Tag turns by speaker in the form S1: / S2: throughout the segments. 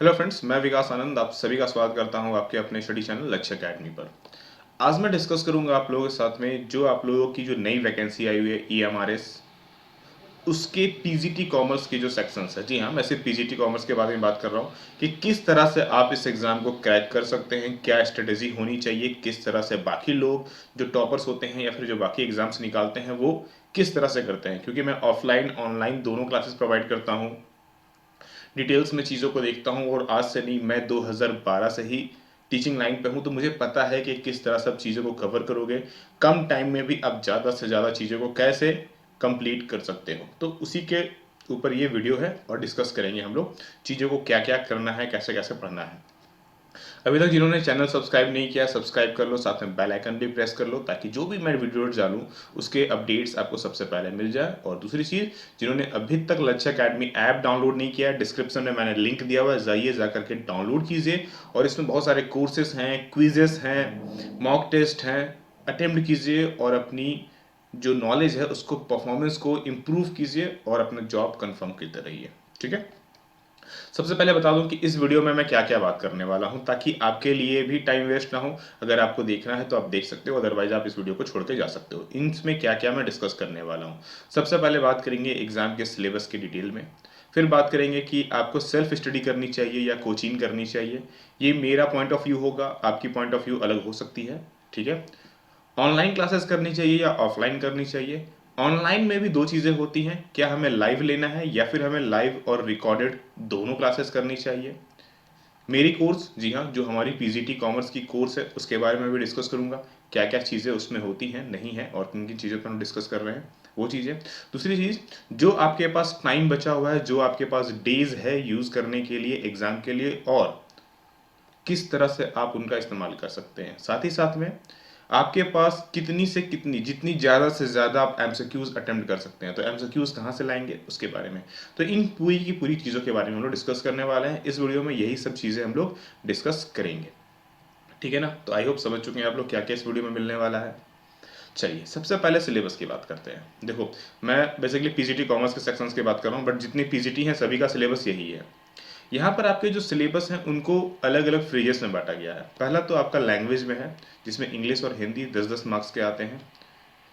S1: Hello friends, मैं विकास आनंद आप सभी का स्वागत करता हूं आपके अपने स्टडी चैनल लक्ष्य अकेडमी पर। आज मैं डिस्कस करूंगा आप लोगों के साथ में जो आप लोगों की जो नई वैकेंसी आई हुई है ईएमआरएस उसके पीजीटी कॉमर्स के जो सेक्शंस है। जी हाँ, मैं सिर्फ पीजीटी कॉमर्स के बारे में बात कर रहा हूँ कि किस तरह से आप इस एग्ज़ाम को क्रैक कर सकते हैं, क्या स्ट्रेटेजी होनी चाहिए, किस तरह से बाकी लोग जो टॉपर्स होते हैं या फिर जो बाकी एग्ज़ाम्स निकालते हैं वो किस तरह से करते हैं। क्योंकि मैं ऑफलाइन ऑनलाइन दोनों क्लासेस प्रोवाइड करता हूँ, डिटेल्स में चीज़ों को देखता हूँ और आज से नहीं, मैं 2012 से ही टीचिंग लाइन पे हूँ, तो मुझे पता है कि किस तरह सब चीज़ों को कवर करोगे, कम टाइम में भी आप ज़्यादा से ज़्यादा चीज़ों को कैसे कंप्लीट कर सकते हो। तो उसी के ऊपर ये वीडियो है और डिस्कस करेंगे हम लोग चीज़ों को क्या क्या करना है, कैसे कैसे पढ़ना है। अभी तक जिन्होंने चैनल सब्सक्राइब नहीं किया सब्सक्राइब कर लो, साथ में बेल आइकन भी प्रेस कर लो ताकि जो भी मैं वीडियो डालूं उसके अपडेट्स आपको सबसे पहले मिल जाए। और दूसरी चीज़, जिन्होंने अभी तक लक्ष्य अकेडमी ऐप डाउनलोड नहीं किया है, डिस्क्रिप्शन में मैंने लिंक दिया हुआ है, जाइए जा करके डाउनलोड कीजिए। और इसमें बहुत सारे कोर्सेज हैं, क्विजेस हैं, मॉक टेस्ट हैं, अटेम्प्ट कीजिए और अपनी जो नॉलेज है उसको, परफॉर्मेंस को इम्प्रूव कीजिए और अपना जॉब कन्फर्म करते रहिए। ठीक है, सबसे पहले बता दूं कि इस वीडियो में मैं क्या क्या बात करने वाला हूं ताकि आपके लिए भी टाइम वेस्ट ना हो। अगर आपको देखना है तो आप देख सकते हो, अदरवाइज आप इस वीडियो को छोड़ के जा सकते हो। इनमें क्या क्या मैं डिस्कस करने वाला हूं, सबसे पहले बात करेंगे एग्जाम के सिलेबस की डिटेल में। फिर बात करेंगे कि आपको सेल्फ स्टडी करनी चाहिए या कोचिंग करनी चाहिए। ये मेरा पॉइंट ऑफ व्यू होगा, आपकी पॉइंट ऑफ व्यू अलग हो सकती है। ठीक है, ऑनलाइन क्लासेस करनी चाहिए या ऑफलाइन करनी चाहिए। ऑनलाइन में भी दो चीज़ें होती हैं, क्या हमें लाइव लेना है या फिर हमें लाइव और रिकॉर्डेड दोनों क्लासेस करनी चाहिए। मेरी कोर्स, जी हाँ, जो हमारी पीजीटी कॉमर्स की कोर्स है उसके बारे में भी डिस्कस करूंगा, क्या क्या चीज़ें उसमें होती हैं नहीं है और किन किन चीज़ों पर हम डिस्कस कर रहे हैं वो चीज़ें। दूसरी चीज़, जो आपके पास टाइम बचा हुआ है, जो आपके पास डेज है यूज़ करने के लिए एग्ज़ाम के लिए, और किस तरह से आप उनका इस्तेमाल कर सकते हैं। साथ ही साथ में आपके पास कितनी से कितनी, जितनी ज़्यादा से ज़्यादा आप एमसीक्यूज अटेम्प्ट कर सकते हैं, तो एमसीक्यूज कहाँ से लाएंगे उसके बारे में। तो इन पूरी की पूरी चीज़ों के बारे में हम लोग डिस्कस करने वाले हैं इस वीडियो में, यही सब चीज़ें हम लोग डिस्कस करेंगे। ठीक है ना, तो आई होप समझ चुके हैं आप लोग क्या क्या इस वीडियो में मिलने वाला है। चलिए सबसे पहले सिलेबस की बात करते हैं। देखो, मैं बेसिकली पीजीटी कॉमर्स के सेक्शंस की बात कर रहा हूँ, बट जितनी पीजीटी हैं सभी का सिलेबस यही है। यहाँ पर आपके जो सिलेबस हैं उनको अलग अलग फ्रेजेस में बांटा गया है। पहला तो आपका लैंग्वेज में है, जिसमें इंग्लिश और हिंदी 10-10 मार्क्स के आते हैं।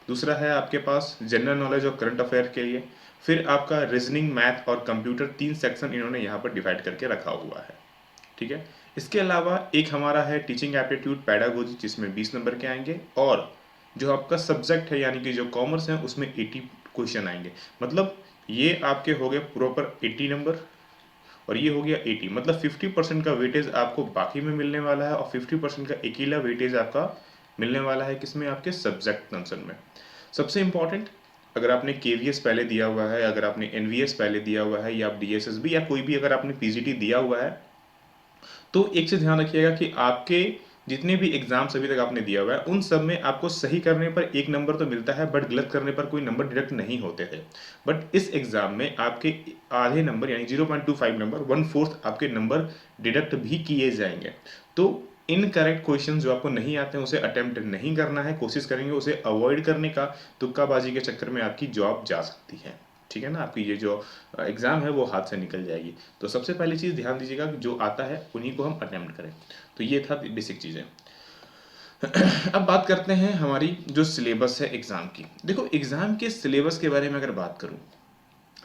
S1: दूसरा है आपके पास जनरल नॉलेज और करंट अफेयर के लिए। फिर आपका रीजनिंग, मैथ और कंप्यूटर, 3 सेक्शन इन्होंने यहाँ पर डिवाइड करके रखा हुआ है। ठीक है, इसके अलावा एक हमारा है टीचिंग एप्टीट्यूड पैडागोजी, जिसमें 20 नंबर के आएंगे। और जो आपका सब्जेक्ट है यानी कि जो कॉमर्स है उसमें 80 क्वेश्चन आएंगे। मतलब ये आपके हो गए प्रॉपर 80 नंबर और ये हो गया 80, मतलब 50% का वेटेज आपको बाकी में मिलने वाला है और 50% का अकेला वेटेज आपका मिलने वाला है किसमें, आपके सब्जेक्ट कंसर्न में। सबसे इंपॉर्टेंट, अगर आपने केवीएस पहले दिया हुआ है, अगर आपने एनवीएस पहले दिया हुआ है, या आप डीएसएसबी या कोई भी अगर आपने पीजीटी दिया हुआ है, तो एक चीज़ ध्यान रखिएगा कि आपके जितने भी एग्जाम्स अभी तक आपने दिया हुआ है उन सब में आपको सही करने पर 1 नंबर तो मिलता है, बट गलत करने पर कोई नंबर डिडक्ट नहीं होते थे। बट इस एग्जाम में आपके आधे नंबर यानी 0.25 नंबर, 1/4 आपके नंबर डिडक्ट भी किए जाएंगे। तो इनकरेक्ट क्वेश्चन जो आपको नहीं आते हैं उसे अटेम्प्ट नहीं करना है, कोशिश करेंगे उसे अवॉइड करने का। तुक्काबाजी के चक्कर में आपकी जॉब जा सकती है। ठीक है ना, आपकी ये जो एग्ज़ाम है वो हाथ से निकल जाएगी। तो सबसे पहली चीज़ ध्यान दीजिएगा कि जो आता है उन्हीं को हम अटेम्प्ट करें। तो ये था बेसिक चीज़ें। अब बात करते हैं हमारी जो सिलेबस है एग्ज़ाम की। देखो, एग्ज़ाम के सिलेबस के बारे में अगर बात करूँ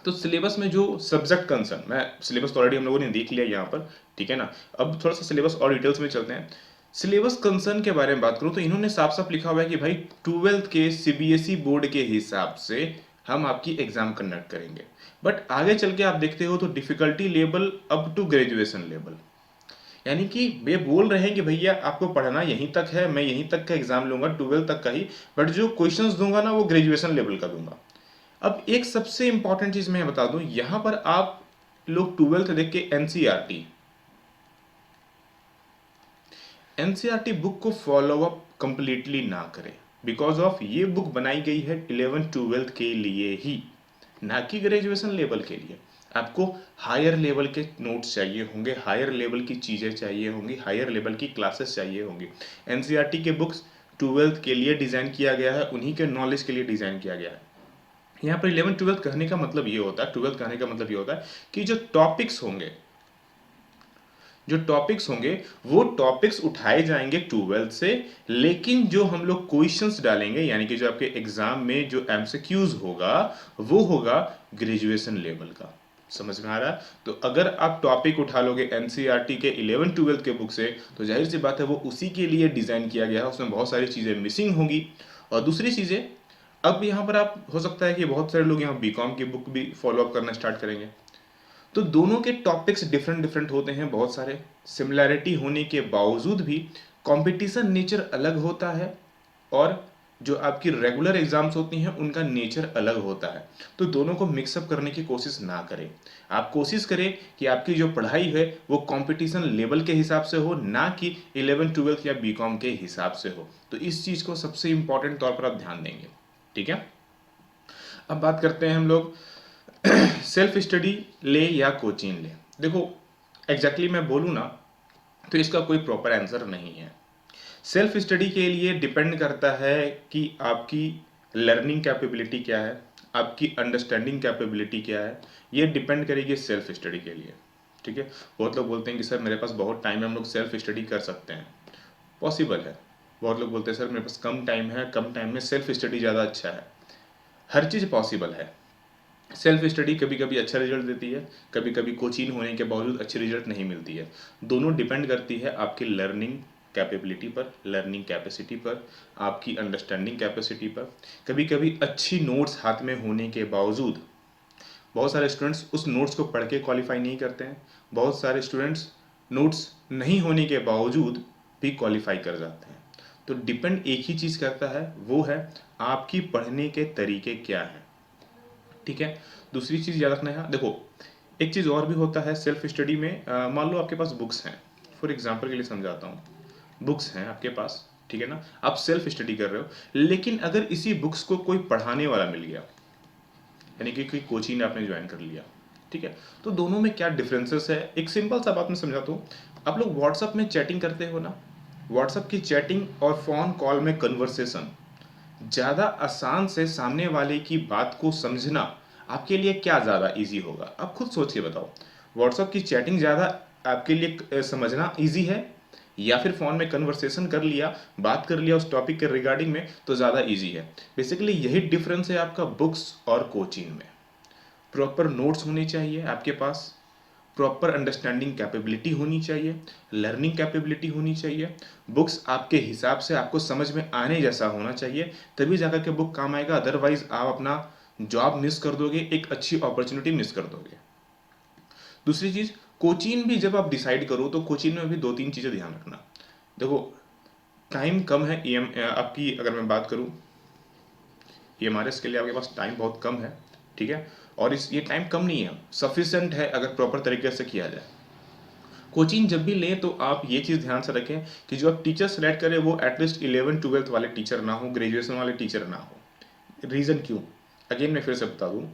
S1: तो सिलेबस में जो सब्जेक्ट कंसर्न, मैं सिलेबस तो ऑलरेडी हम लोगों ने देख लिया यहाँ पर। ठीक है ना, अब थोड़ा सा सिलेबस और डिटेल्स में चलते हैं। सिलेबस कंसर्न के बारे में बात करूँ तो इन्होंने साफ साफ लिखा हुआ है कि भाई 12th के सीबीएसई बोर्ड के हिसाब से हम आपकी एग्जाम कंडक्ट करेंगे। बट आगे चल के आप देखते हो तो difficulty level up to graduation level, यानी कि वे बोल रहे हैं कि भैया आपको पढ़ना यहीं तक है, मैं यहीं तक का एग्जाम लूंगा 12th तक का ही, बट जो क्वेश्चंस दूंगा ना वो ग्रेजुएशन लेवल का दूंगा। अब एक सबसे इंपॉर्टेंट चीज मैं बता दूं, यहां पर आप लोग 12th देख के एनसीईआरटी एनसीईआरटी बुक को फॉलो अप कंप्लीटली ना करें, बिकॉज ऑफ ये बुक बनाई गई है 11th-12th के लिए ही, ना कि ग्रेजुएशन लेवल के लिए। आपको हायर लेवल के नोट्स चाहिए होंगे, हायर लेवल की चीज़ें चाहिए होंगी, हायर लेवल की क्लासेस चाहिए होंगी। एनसीईआरटी के बुक्स 12th के लिए डिज़ाइन किया गया है, उन्हीं के नॉलेज के लिए डिज़ाइन किया गया है। यहाँ पर 11th-12th कहने का मतलब ये होता है, 12th कहने का मतलब ये होता है कि जो टॉपिक्स होंगे जो टॉपिक्स होंगे वो टॉपिक्स उठाए जाएंगे 12th से, लेकिन जो हम लोग क्वेश्चंस डालेंगे यानी कि जो आपके एग्जाम में जो एमसीक्यूज होगा वो होगा ग्रेजुएशन लेवल का। समझ में आ रहा है? तो अगर आप टॉपिक उठा लोगे एनसीईआरटी के 11 12 के बुक से तो जाहिर सी बात है वो उसी के लिए डिजाइन किया गया है, उसमें बहुत सारी चीजें मिसिंग होंगी। और दूसरी चीजें, अब यहाँ पर आप हो सकता है कि बहुत सारे लोग यहाँ बीकॉम की बुक भी फॉलो अप करना स्टार्ट करेंगे, तो दोनों के टॉपिक्स डिफरेंट डिफरेंट होते हैं बहुत सारे, सिमिलैरिटी होने के बावजूद भी कंपटीशन नेचर अलग होता है और जो आपकी रेगुलर एग्जाम्स होती हैं उनका नेचर अलग होता है। तो दोनों को मिक्सअप करने की कोशिश ना करें। आप कोशिश करें कि आपकी जो पढ़ाई है वो कंपटीशन लेवल के हिसाब से हो, ना कि 11 12 या बीकॉम के हिसाब से हो। तो इस चीज़ को सबसे इंपॉर्टेंट तौर पर आप ध्यान देंगे। ठीक है, अब बात करते हैं हम लोग सेल्फ स्टडी ले या कोचिंग ले। देखो एग्जैक्टली मैं बोलूँ ना तो इसका कोई प्रॉपर आंसर नहीं है। सेल्फ स्टडी के लिए डिपेंड करता है कि आपकी लर्निंग कैपेबिलिटी क्या है, आपकी अंडरस्टैंडिंग कैपेबिलिटी क्या है, ये डिपेंड करेगी सेल्फ स्टडी के लिए। ठीक है, बहुत लोग बोलते हैं कि सर मेरे पास बहुत टाइम है, हम लोग सेल्फ स्टडी कर सकते हैं। पॉसिबल है। बहुत लोग बोलते हैं सर मेरे पास कम टाइम है, कम टाइम में सेल्फ स्टडी ज़्यादा अच्छा है। हर चीज़ पॉसिबल है। सेल्फ स्टडी कभी कभी अच्छा रिजल्ट देती है, कभी कभी कोचिंग होने के बावजूद अच्छी रिजल्ट नहीं मिलती है। दोनों डिपेंड करती है आपकी लर्निंग कैपेबिलिटी पर, लर्निंग कैपेसिटी पर, आपकी अंडरस्टैंडिंग कैपेसिटी पर। कभी कभी अच्छी नोट्स हाथ में होने के बावजूद बहुत सारे स्टूडेंट्स उस नोट्स को पढ़ के क्वालिफाई नहीं करते हैं, बहुत सारे स्टूडेंट्स नोट्स नहीं होने के बावजूद भी क्वालिफाई कर जाते हैं। तो डिपेंड एक ही चीज़ करता है, वो है आपकी पढ़ने के तरीके क्या हैं। ठीक है, दूसरी चीज़ याद रखना है, देखो एक चीज़ और भी होता है सेल्फ स्टडी में। मान लो आपके पास बुक्स हैं, फॉर एग्जांपल के लिए समझाता हूँ, बुक्स हैं आपके पास, ठीक है ना, आप सेल्फ स्टडी कर रहे हो, लेकिन अगर इसी बुक्स को कोई पढ़ाने वाला मिल गया, यानी कि कोई कोचिंग आपने ज्वाइन कर लिया, ठीक है, तो दोनों में क्या डिफरेंसेस है, एक सिंपल सा बात मैं समझाता हूँ। आप लोग व्हाट्सअप में चैटिंग करते हो ना, व्हाट्सअप की चैटिंग और फ़ोन कॉल में कन्वर्सेशन ज़्यादा आसान से सामने वाले की बात को समझना आपके लिए क्या ज़्यादा इजी होगा? आप खुद सोच के बताओ। व्हाट्सअप की चैटिंग ज़्यादा आपके लिए समझना इजी है, या फिर फ़ोन में कन्वर्सेशन कर लिया, बात कर लिया उस टॉपिक के रिगार्डिंग में तो ज़्यादा इजी है? बेसिकली यही डिफरेंस है आपका बुक्स और कोचिंग में। प्रॉपर नोट्स होने चाहिए आपके पास, प्रॉपर अंडरस्टैंडिंग कैपेबिलिटी होनी चाहिए, लर्निंग कैपेबिलिटी होनी चाहिए, बुक्स आपके हिसाब से आपको समझ में आने जैसा होना चाहिए, तभी जाकर के बुक काम आएगा। अदरवाइज आप अपना जॉब मिस कर दोगे, एक अच्छी अपॉर्चुनिटी मिस कर दोगे। दूसरी चीज़, कोचिंग भी जब आप डिसाइड करो तो कोचिंग में भी दो तीन चीज़ें ध्यान रखना। देखो टाइम कम है, आपकी अगर मैं बात करूँ ईएमआरएस के लिए आपके पास टाइम बहुत कम है, ठीक है, और इस ये टाइम कम नहीं है, सफिशेंट है अगर प्रॉपर तरीके से किया जाए। कोचिंग जब भी लें तो आप ये चीज़ ध्यान से रखें कि जो आप टीचर सेलेक्ट करें वो एटलीस्ट 11 12 वाले टीचर ना हो, ग्रेजुएशन वाले टीचर ना हो। रीज़न क्यों, अगेन मैं फिर से बता दूँ,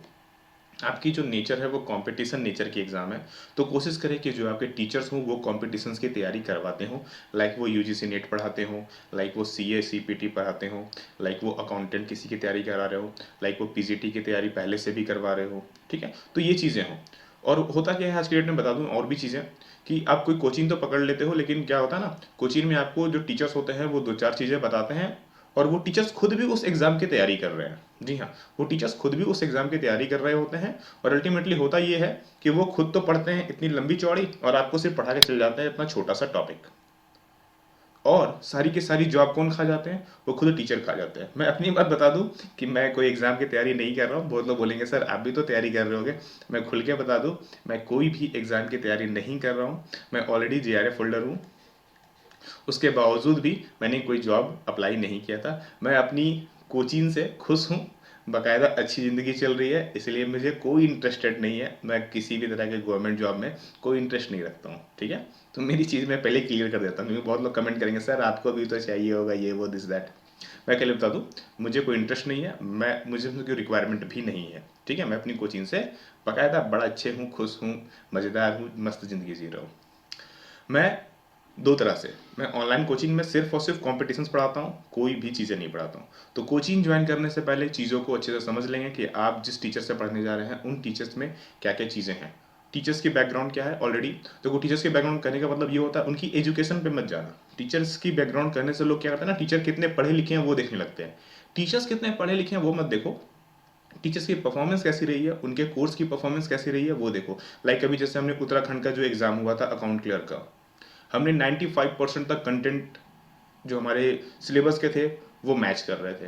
S1: आपकी जो नेचर है वो कंपटीशन नेचर की एग्ज़ाम है, तो कोशिश करें कि जो आपके टीचर्स हों वो कॉम्पिटिशन्स की तैयारी करवाते हों, लाइक वो यूजीसी नेट पढ़ाते हों, लाइक वो सीए सीपीटी पढ़ाते हों, लाइक वो अकाउंटेंट किसी की तैयारी करा रहे हो, लाइक वो पीजीटी की तैयारी पहले से भी करवा रहे हो। ठीक है, तो ये चीज़ें हों। और होता क्या है आज के डेट में, बता दूं और भी चीज़ें, कि आप कोई कोचिंग तो पकड़ लेते हो, लेकिन क्या होता है ना, कोचिंग में आपको जो टीचर्स होते हैं वो दो चार चीज़ें बताते हैं और वो टीचर्स खुद भी उस एग्ज़ाम की तैयारी कर रहे हैं। जी हाँ, वो टीचर्स खुद भी उस एग्ज़ाम की तैयारी कर रहे होते हैं और अल्टीमेटली होता ये है कि वो खुद तो पढ़ते हैं इतनी लंबी चौड़ी और आपको सिर्फ पढ़ा के चल जाते हैं इतना छोटा सा टॉपिक, और सारी की सारी जॉब कौन खा जाते हैं, वो खुद टीचर खा जाते हैं। मैं अपनी बात बता दूं कि मैं कोई एग्ज़ाम की तैयारी नहीं कर रहा हूँ। बहुत लोग बोलेंगे सर आप भी तो तैयारी कर रहे होगे, मैं खुल के बता दूं मैं कोई भी एग्ज़ाम की तैयारी नहीं कर रहा हूँ। मैं ऑलरेडी जेआरएफ होल्डर हूँ, उसके बावजूद भी मैंने कोई जॉब अप्लाई नहीं किया था। मैं अपनी कोचिंग से खुश हूँ, बाकायदा अच्छी ज़िंदगी चल रही है, इसलिए मुझे कोई इंटरेस्टेड नहीं है, मैं किसी भी तरह के गवर्नमेंट जॉब में कोई इंटरेस्ट नहीं रखता हूँ। ठीक है, तो मेरी चीज़ मैं पहले क्लियर कर देता हूँ, क्योंकि बहुत लोग कमेंट करेंगे सर आपको भी तो चाहिए होगा ये वो दिस दैट। मैं पहले बता दूँ मुझे कोई इंटरेस्ट नहीं है, मुझे कोई रिक्वायरमेंट भी नहीं है। ठीक है, मैं अपनी कोचिंग से बाकायदा बड़ा अच्छे हूँ, खुश हूँ, मज़ेदार हूँ, मस्त ज़िंदगी जी रहा हूँ। मैं दो तरह से, मैं ऑनलाइन कोचिंग में सिर्फ और सिर्फ कॉम्पिटिशन्स पढ़ाता हूँ, कोई भी चीज़ें नहीं पढ़ाता हूँ। तो कोचिंग ज्वाइन करने से पहले चीज़ों को अच्छे से समझ लेंगे कि आप जिस टीचर से पढ़ने जा रहे हैं उन टीचर्स में क्या क्या चीज़ें हैं, टीचर्स की बैकग्राउंड क्या है ऑलरेडी। देखो टीचर्स के बैकग्राउंड करने का मतलब ये होता है उनकी एजुकेशन पे मत जाना। टीचर्स की बैकग्राउंड करने से लोग क्या करते हैं ना, टीचर कितने पढ़े लिखे हैं वो देखने लगते हैं। टीचर्स कितने पढ़े लिखे हैं वो मत देखो, टीचर्स की परफॉर्मेंस कैसी रही है, उनके कोर्स की परफॉर्मेंस कैसी रही है वो देखो। लाइक अभी जैसे हमने उत्तराखंड का जो एग्जाम हुआ था अकाउंट क्लियर का, हमने 95% तक कंटेंट जो हमारे सिलेबस के थे वो मैच कर रहे थे।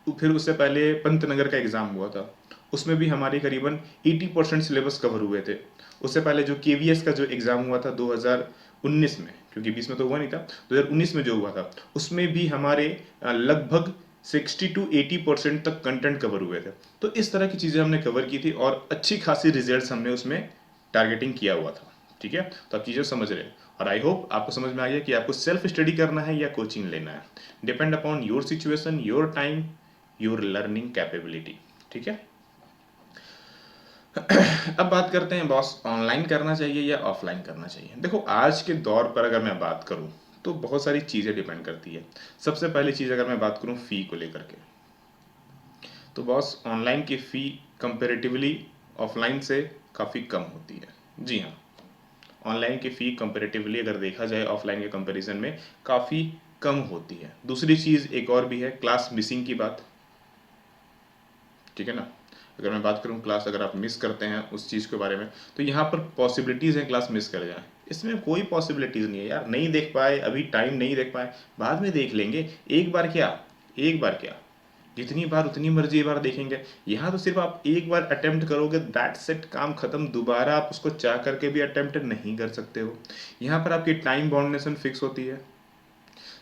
S1: फिर उससे पहले पंतनगर का एग्ज़ाम हुआ था, उसमें भी हमारे करीबन 80% सिलेबस कवर हुए थे। उससे पहले जो केवीएस का जो एग्ज़ाम हुआ था 2019 में, क्योंकि 20 में तो हुआ नहीं था, 2019 में जो हुआ था उसमें भी हमारे लगभग 60 to 80% तक कंटेंट कवर हुए थे। तो इस तरह की चीज़ें हमने कवर की थी और अच्छी खासी रिजल्ट्स हमने उसमें टारगेटिंग किया हुआ था। ठीक है, तो आप चीज़ें समझ रहे हैं और आई होप आपको समझ में आ गया कि आपको सेल्फ स्टडी करना है या कोचिंग लेना है। Depend upon your situation, your time, your learning capability. ठीक है, अब बात करते हैं बॉस, ऑनलाइन करना चाहिए या ऑफलाइन करना चाहिए। देखो आज के दौर पर अगर मैं बात करूं तो बहुत सारी चीज़ें डिपेंड करती है। सबसे पहली चीज़ अगर मैं बात करूं फ़ी को लेकर के, तो बॉस ऑनलाइन की फ़ी कंपेरेटिवली ऑफलाइन से काफ़ी कम होती है। जी हाँ, ऑनलाइन की फ़ी कंपेरेटिवली अगर देखा जाए ऑफलाइन के कंपैरिजन में काफ़ी कम होती है। दूसरी चीज़ एक और भी है, क्लास मिसिंग की बात। ठीक है ना, अगर मैं बात करूं क्लास अगर आप मिस करते हैं उस चीज़ के बारे में, तो यहाँ पर पॉसिबिलिटीज़ हैं क्लास मिस कर जाए। इसमें कोई पॉसिबिलिटीज़ नहीं है यार, नहीं देख पाए अभी, टाइम नहीं देख पाए, बाद में देख लेंगे। एक बार क्या, एक बार क्या, जितनी बार उतनी मर्जी बार देखेंगे। यहाँ तो सिर्फ आप एक बार अटेम्प्ट करोगे, दैट्स इट, काम खत्म। दोबारा आप उसको चाह करके भी अटेम्प्ट नहीं कर सकते हो। यहाँ पर आपकी टाइम बाउंडेशन फिक्स होती है।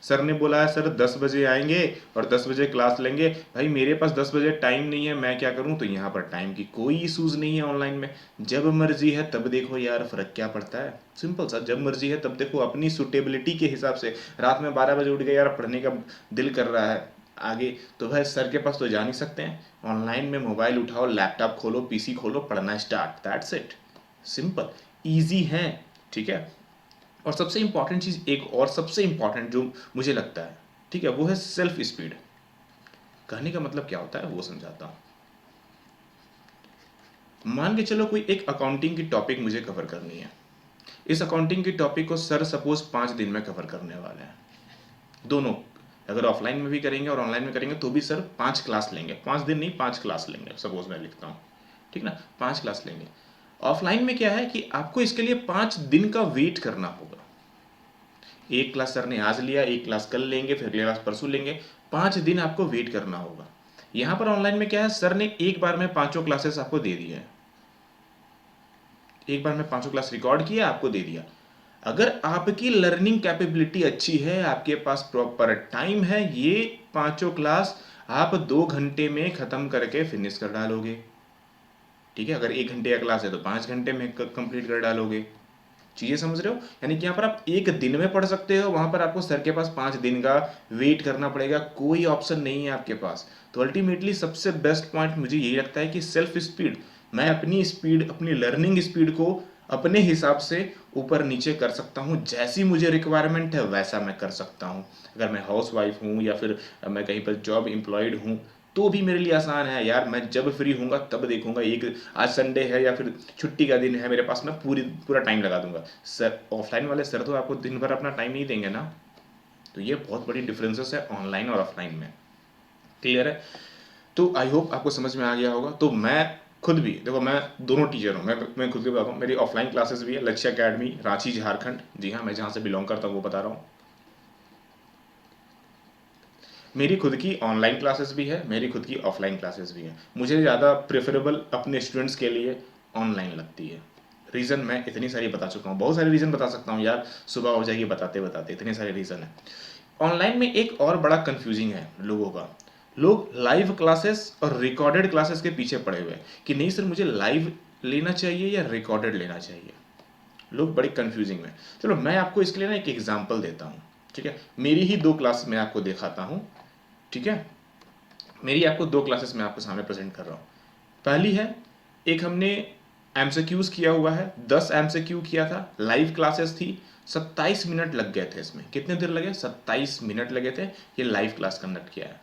S1: सर ने बोला है सर 10 बजे आएंगे और 10 बजे क्लास लेंगे, भाई मेरे पास 10 बजे टाइम नहीं है, मैं क्या करूं। तो यहाँ पर टाइम की कोई इशूज़ नहीं है ऑनलाइन में। जब मर्जी है तब देखो यार, फ़र्क क्या पड़ता है, सिंपल सा, जब मर्जी है तब देखो अपनी सूटेबिलिटी के हिसाब से। रात में 12 बजे उठ गए यार, पढ़ने का दिल कर रहा है आगे, तो भाई सर के पास तो जा नहीं सकते हैं। ऑनलाइन में मोबाइल उठाओ, लैपटॉप खोलो, पीसी खोलो, पढ़ना start, that's it, simple, easy है। ठीक है, और सबसे इंपॉर्टेंट चीज़ एक और सबसे इंपॉर्टेंट जो मुझे लगता है, ठीक है, वो है सेल्फ स्पीड। कहने का मतलब क्या होता है वो समझाता हूँ। मान के चलो कोई एक अकाउंटिंग की टॉपिक मुझे कवर करनी है। इस अकाउंटिंग की टॉपिक को सर सपोज 5 दिन में कवर करने वाले हैं, दोनों, अगर ऑफलाइन में भी करेंगे और ऑनलाइन में करेंगे तो भी सर 5 क्लास लेंगे, 5 दिन नहीं 5 क्लास लेंगे, सपोज मैं लिखता हूँ, ठीक ना, 5 क्लास लेंगे। ऑफलाइन में क्या है कि आपको इसके लिए 5 दिन का वेट करना होगा। एक क्लास सर ने आज लिया, एक क्लास कल लेंगे, फिर अगली क्लास परसों लेंगे, 5 दिन आपको वेट करना होगा। यहाँ पर ऑनलाइन में क्या है, सर ने एक बार में 5 क्लासेस आपको दे दिया है, एक बार में 5 क्लास रिकॉर्ड किया आपको दे दिया। अगर आपकी लर्निंग कैपेबिलिटी अच्छी है, आपके पास प्रॉपर टाइम है, ये 5 क्लास आप 2 घंटे में खत्म करके फिनिश कर डालोगे। ठीक है, अगर 1 घंटे का क्लास है तो 5 घंटे में कंप्लीट कर डालोगे। चीज़ें समझ रहे हो, यानी कि यहाँ पर आप एक दिन में पढ़ सकते हो, वहाँ पर आपको सर के पास 5 दिन का वेट करना पड़ेगा, कोई ऑप्शन नहीं है आपके पास। तो अल्टीमेटली सबसे बेस्ट पॉइंट मुझे यही लगता है कि सेल्फ स्पीड। मैं अपनी स्पीड, अपनी लर्निंग स्पीड को अपने हिसाब से ऊपर नीचे कर सकता हूँ, जैसी मुझे रिक्वायरमेंट है वैसा मैं कर सकता हूँ। अगर मैं हाउस वाइफ हूँ या फिर मैं कहीं पर जॉब एम्प्लॉयड हूँ तो भी मेरे लिए आसान है यार, मैं जब फ्री हूँगा तब देखूंगा। एक आज संडे है या फिर छुट्टी का दिन है मेरे पास, मैं पूरा टाइम लगा दूंगा। सर ऑफलाइन वाले सर तो आपको दिन भर अपना टाइम नहीं देंगे ना। तो ये बहुत बड़ी डिफरेंसेस है ऑनलाइन और ऑफलाइन में। क्लियर है, तो आई होप आपको समझ में आ गया होगा। तो मैं खुद भी देखो, मैं दोनों टीचर हूँ, मैं खुद भी बताता हूँ, मेरी ऑफलाइन क्लासेस भी है, लक्ष्य अकेडमी रांची झारखंड, जी हाँ, मैं जहाँ से बिलोंग करता हूँ वो बता रहा हूँ। मेरी खुद की ऑनलाइन क्लासेस भी है, मेरी खुद की ऑफलाइन क्लासेस भी है। मुझे ज़्यादा प्रेफरेबल अपने स्टूडेंट्स के लिए ऑनलाइन लगती है। रीज़न मैं इतनी सारी बता चुका हूँ, बहुत सारे रीज़न बता सकता हूँ यार, सुबह हो जाएगी बताते बताते, इतने सारे रीज़न है। ऑनलाइन में एक और बड़ा कंफ्यूजिंग है लोगों का, लोग लाइव क्लासेस और रिकॉर्डेड क्लासेस के पीछे पड़े हुए हैं कि नहीं सर मुझे लाइव लेना चाहिए या रिकॉर्डेड लेना चाहिए। लोग बड़े कंफ्यूजिंग में। चलो मैं आपको इसके लिए ना एक एग्जांपल देता हूँ। ठीक है, मेरी ही 2 क्लास मैं आपको दिखाता हूँ। ठीक है, मेरी आपको 2 क्लासेस मैं आपके सामने प्रेजेंट कर रहा हूँ। पहली है, एक हमने एमसीक्यूज किया हुआ है, 10 एमसीक्यू किया था, लाइव क्लासेस थी, 27 मिनट लग गए थे इसमें। कितने देर लगे, 27 मिनट लगे थे, ये लाइव क्लास कंडक्ट किया है।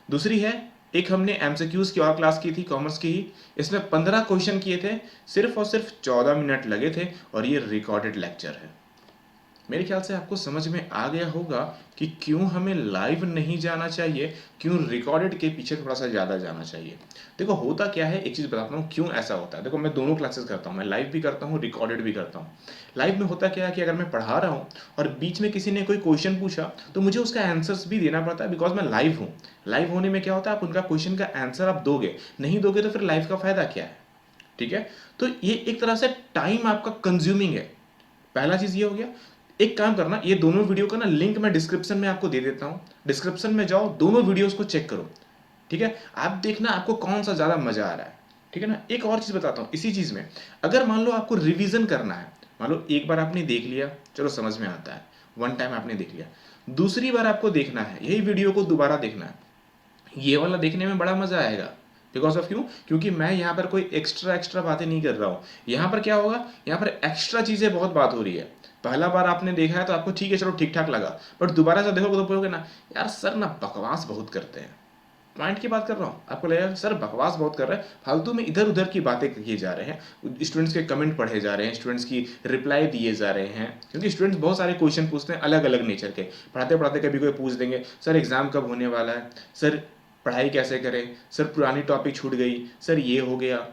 S1: दूसरी है एक हमने एमसीक्यूज की और क्लास की थी कॉमर्स की ही, इसमें 15 क्वेश्चन किए थे, सिर्फ और सिर्फ 14 मिनट लगे थे, और ये रिकॉर्डेड लेक्चर है। मेरे ख्याल से आपको समझ में आ गया होगा कि क्यों हमें लाइव नहीं जाना चाहिए, क्यों रिकॉर्डेड के पीछे थोड़ा सा ज़्यादा जाना चाहिए। देखो होता क्या है, एक चीज़ बताता हूँ क्यों ऐसा होता है। देखो मैं दोनों क्लासेस करता हूँ, मैं लाइव भी करता हूँ, रिकॉर्डेड भी करता हूँ। लाइव में होता क्या है कि अगर मैं पढ़ा रहा हूँ और बीच में किसी ने कोई क्वेश्चन पूछा तो मुझे उसका आंसर्स भी देना पड़ता है, बिकॉज मैं लाइव हूँ। लाइव होने में क्या होता है, आप उनका क्वेश्चन का आंसर आप दोगे, नहीं दोगे तो फिर लाइव का फायदा क्या है। ठीक है, तो ये एक तरह से टाइम आपका कंज्यूमिंग है। पहला चीज ये हो गया। एक काम करना, ये दोनों वीडियो का ना लिंक मैं डिस्क्रिप्शन में आपको दे देता हूं, डिस्क्रिप्शन में जाओ, दोनों वीडियोस को चेक करो। ठीक है, आप देखना आपको कौन सा ज्यादा मजा आ रहा है। ठीक है ना। एक और चीज बताता हूं इसी चीज में, अगर मान लो आपको रिवीजन करना है, मान लो एक बार आपने देख लिया, चलो समझ में आता है, वन टाइम आपने देख लिया, दूसरी बार आपको देखना है, यही वीडियो को दोबारा देखना है, ये वाला देखने में बड़ा मजा आएगा। बिकॉज ऑफ क्यों, क्योंकि मैं यहाँ पर कोई एक्स्ट्रा एक्स्ट्रा बातें नहीं कर रहा हूँ। यहाँ पर क्या होगा, यहाँ पर एक्स्ट्रा चीजें बहुत बात हो रही है। पहला बार आपने देखा है तो आपको ठीक है, चलो ठीक ठाक लगा, बट दोबारा से देखोगे तो बोलोगे ना, यार सर ना बकवास बहुत करते हैं। पॉइंट की बात कर रहा हूँ, आपको लगेगा सर बकवास बहुत कर रहे हैं, फालतू में इधर उधर की बातें किए जा रहे हैं, स्टूडेंट्स के कमेंट पढ़े जा रहे हैं, स्टूडेंट्स की रिप्लाई दिए जा रहे हैं, क्योंकि स्टूडेंट्स बहुत सारे क्वेश्चन पूछते हैं अलग अलग नेचर के। पढ़ाते पढ़ाते कभी कोई पूछ देंगे, सर एग्जाम कब होने वाला है, सर पढ़ाई कैसे करें, सर पुरानी टॉपिक छूट गई, सर ये हो गया।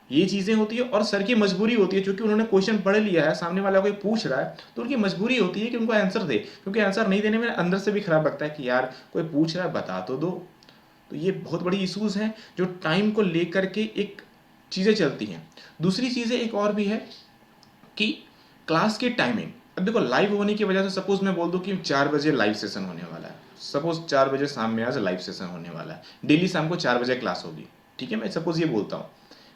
S1: ये चीजें होती है, और सर की मजबूरी होती है, क्योंकि उन्होंने क्वेश्चन पढ़ लिया है, सामने वाला कोई पूछ रहा है तो उनकी मजबूरी होती है कि उनको आंसर दे, क्योंकि आंसर नहीं देने में अंदर से भी खराब लगता है कि यार कोई पूछ रहा है बता तो दो। तो ये बहुत बड़ी इश्यूज हैं जो टाइम को लेकर के एक चीजें चलती हैं। दूसरी चीजें एक और भी है कि क्लास की टाइमिंग। अब देखो लाइव होने की वजह से सपोज मैं बोल दूं कि 4 बजे लाइव सेशन होने वाला है, सपोज 4 बजे शाम में आज लाइव सेशन होने वाला है, डेली शाम को 4 बजे क्लास होगी। ठीक है, मैं सपोज ये बोलता हूँ,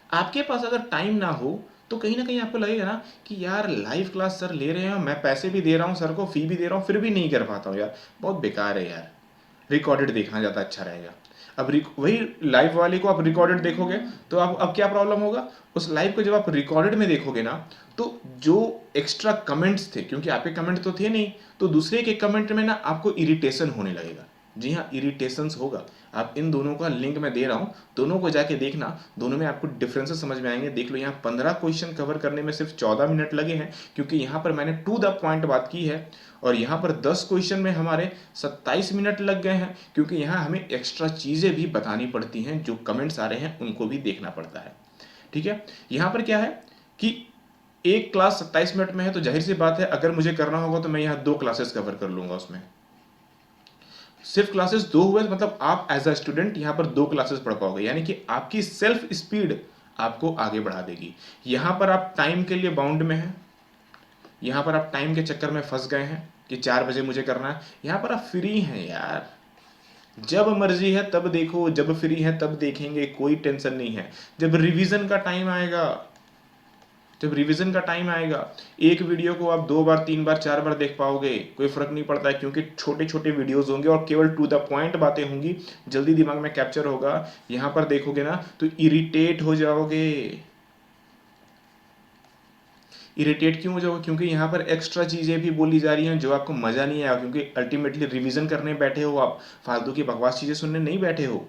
S1: आपके पास अगर टाइम ना हो तो कहीं ना कहीं आपको लगेगा ना कि यार लाइव क्लास सर ले रहे हैं, मैं पैसे भी दे रहा हूँ, सर को फी भी दे रहा हूँ, फिर भी नहीं कर पाता हूँ, यार बहुत बेकार है यार, रिकॉर्डेड देखना ज़्यादा अच्छा रहेगा। अब वही लाइव वाले को आप रिकॉर्डेड देखोगे तो आप अब क्या प्रॉब्लम होगा, उस लाइव को जब आप रिकॉर्डेड में देखोगे ना, तो जो एक्स्ट्रा कमेंट्स थे, क्योंकि आपके कमेंट तो थे नहीं, तो दूसरे के कमेंट में ना आपको इरिटेशन होने लगेगा। जी हाँ, इरिटेशंस होगा। आप इन दोनों का लिंक मैं दे रहा हूँ, दोनों को जाके देखना, दोनों में आपको डिफरेंसेस समझ में आएंगे। देख लो, यहाँ 15 क्वेश्चन कवर करने में सिर्फ 14 मिनट लगे हैं, क्योंकि यहाँ पर मैंने टू द पॉइंट बात की है, और यहाँ पर 10 क्वेश्चन में हमारे 27 मिनट लग गए हैं, क्योंकि यहाँ हमें एक्स्ट्रा चीज़ें भी बतानी पड़ती हैं, जो कमेंट्स आ रहे हैं उनको भी देखना पड़ता है। ठीक है, यहाँ पर क्या है कि एक क्लास 27 मिनट में है, तो जाहिर सी बात है अगर मुझे करना होगा तो मैं यहाँ 2 क्लासेस कवर कर लूंगा। उसमें सिर्फ क्लासेस 2 हुए मतलब आप एज अ स्टूडेंट यहाँ पर 2 क्लासेस पढ़ पाओगे, यानी कि आपकी सेल्फ स्पीड आपको आगे बढ़ा देगी। यहाँ पर आप टाइम के लिए बाउंड में हैं, यहाँ पर आप टाइम के चक्कर में फंस गए हैं कि 4 बजे मुझे करना है। यहाँ पर आप फ्री हैं यार, जब मर्जी है तब देखो, जब फ्री है तब देखेंगे, कोई टेंशन नहीं है। जब रिवीजन का टाइम आएगा, जब रिवीजन का टाइम आएगा, एक वीडियो को आप 2 बार 3 बार 4 बार देख पाओगे, कोई फर्क नहीं पड़ता है, क्योंकि छोटे छोटे वीडियोस होंगे और केवल टू द पॉइंट बातें होंगी, जल्दी दिमाग में कैप्चर होगा। यहां पर देखोगे ना तो इरिटेट हो जाओगे। इरिटेट क्यों हो जाओगे, क्योंकि यहाँ पर एक्स्ट्रा चीजें भी बोली जा रही हैं जो आपको मजा नहीं आएगा, क्योंकि अल्टीमेटली रिवीजन करने बैठे हो आप, फालतू की बकवास चीजें सुनने नहीं बैठे हो।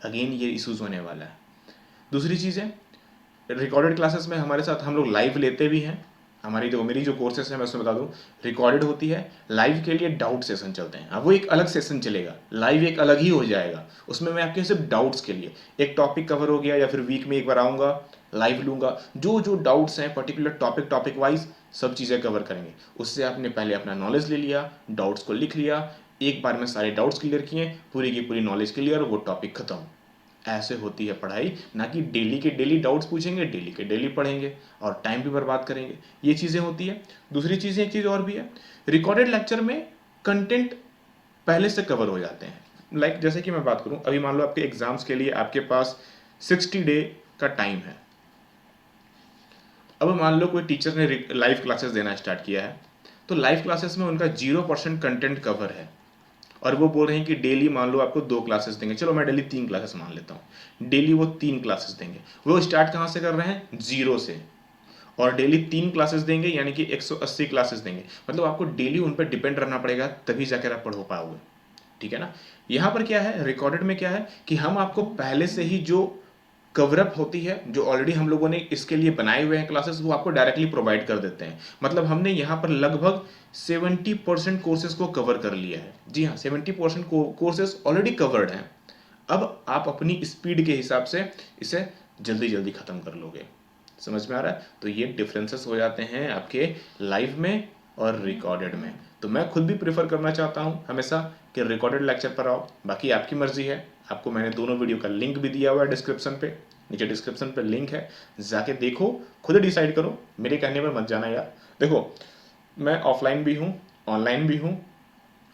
S1: अगेन ये इशूज होने वाला है। दूसरी चीज है, रिकॉर्डेड क्लासेस में हमारे साथ हम लोग लाइव लेते भी हैं। हमारी जो मेरी जो कोर्सेस है मैं उसमें बता दूं, रिकॉर्डेड होती है। लाइव के लिए डाउट सेशन चलते हैं, अब वो एक अलग सेशन चलेगा, लाइव एक अलग ही हो जाएगा। उसमें मैं आपके सिर्फ डाउट्स के लिए एक टॉपिक कवर हो गया, या फिर वीक में एक बार आऊँगा, लाइव लूँगा, जो जो डाउट्स हैं पर्टिकुलर टॉपिक वाइज सब चीज़ें कवर करेंगे। उससे आपने पहले अपना नॉलेज ले लिया, डाउट्स को लिख लिया, एक बार में सारे डाउट्स क्लियर किए, पूरी की पूरी नॉलेज क्लियर, वो टॉपिक खत्म। ऐसे होती है पढ़ाई, ना कि डेली के डेली डाउट्स पूछेंगे, डेली के डेली पढ़ेंगे और टाइम भी बर्बाद करेंगे। ये चीज़ें होती है। दूसरी चीज़, एक चीज़ और भी है, रिकॉर्डेड लेक्चर में कंटेंट पहले से कवर हो जाते हैं। लाइक जैसे कि मैं बात करूं, अभी मान लो आपके एग्जाम्स के लिए आपके पास 60 डे का टाइम है। अब मान लो कोई टीचर ने लाइव क्लासेस देना स्टार्ट किया है, तो लाइव क्लासेस में उनका 0% कंटेंट कवर है, और वो बोल रहे हैं कि डेली मान लो आपको 2 क्लासेस देंगे, चलो मैं डेली 3 क्लासेस मान लेता हूँ, डेली वो 3 क्लासेस देंगे। वो स्टार्ट कहाँ से कर रहे हैं, 0 से, और डेली 3 क्लासेस देंगे, यानी कि 180 क्लासेस देंगे। मतलब आपको डेली उन पर डिपेंड रहना पड़ेगा, तभी जाकर आप पढ़ पाओगे। ठीक है ना। यहाँ पर क्या है, रिकॉर्डेड में क्या है कि हम आपको पहले से ही जो कवरअप होती है, जो ऑलरेडी हम लोगों ने इसके लिए बनाए हुए हैं क्लासेस, वो आपको डायरेक्टली प्रोवाइड कर देते हैं। मतलब हमने यहाँ पर लगभग 70% कोर्सेज को कवर कर लिया है। जी हाँ, 70% कोर्सेज ऑलरेडी कवर्ड हैं। अब आप अपनी स्पीड के हिसाब से इसे जल्दी जल्दी ख़त्म कर लोगे। समझ में आ रहा है? तो ये डिफरेंसेस हो जाते हैं आपके लाइव में और रिकॉर्डेड में। तो मैं खुद भी प्रेफर करना चाहता हूँ हमेशा कि रिकॉर्डेड लेक्चर पर आओ। बाकी आपकी मर्जी है। आपको मैंने दोनों वीडियो का लिंक भी दिया हुआ है डिस्क्रिप्शन पे, नीचे डिस्क्रिप्शन पे लिंक है, जाके देखो, खुद डिसाइड करो, मेरे कहने पर मत जाना यार। देखो, मैं ऑफलाइन भी हूँ, ऑनलाइन भी हूँ,